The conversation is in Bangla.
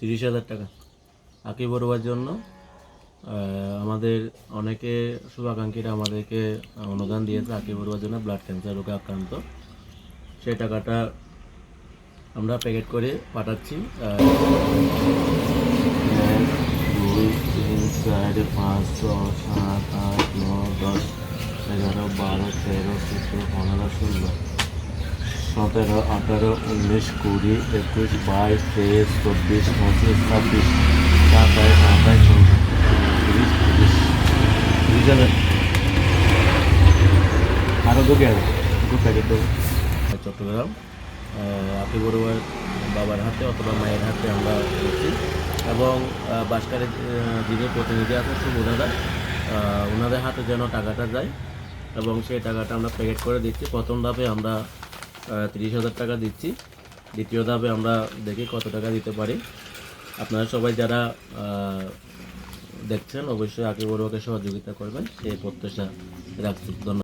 30,000 টাকা আকি বড়ুয়ার জন্য। আমাদের অনেকে শুভাকাঙ্ক্ষীরা আমাদেরকে অনুদান দিয়েছে আকি বড়ুয়ার জন্য, ব্লাড ক্যান্সার রোগে আক্রান্ত। সেই টাকাটা আমরা প্যাকেট করে পাঠাচ্ছি। 1, 2, 3, 4, 5, 6, 7, 8, 9, 10, 11, 12, 13, 14, 15, 16, 17, 18, 19, 20, 21, 22, 23, 24, 25, 26, 27, 28, 29, 30, 30,000 আরও দুটো প্যাকেট দেবো। চট্টগ্রাম আকি বড়ুয়ার বাবার হাতে অথবা মায়ের হাতে আমরা দিচ্ছি, এবং বাসকারের যিনি প্রতিনিধি আছেন শুভ দাদা, ওনাদের হাতে যেন টাকাটা যায়, এবং সেই টাকাটা আমরা প্যাকেট করে দিচ্ছি। প্রথম ধাপে আমরা 30,000 টাকা দিচ্ছি, দ্বিতীয় ধাপে আমরা দেখি কত টাকা দিতে পারি। আপনারা সবাই যারা দেখছেন অবশ্যই আকি বড়ুয়াকে সহযোগিতা করবেন, সেই প্রত্যাশা রাখছি। ধন্যবাদ।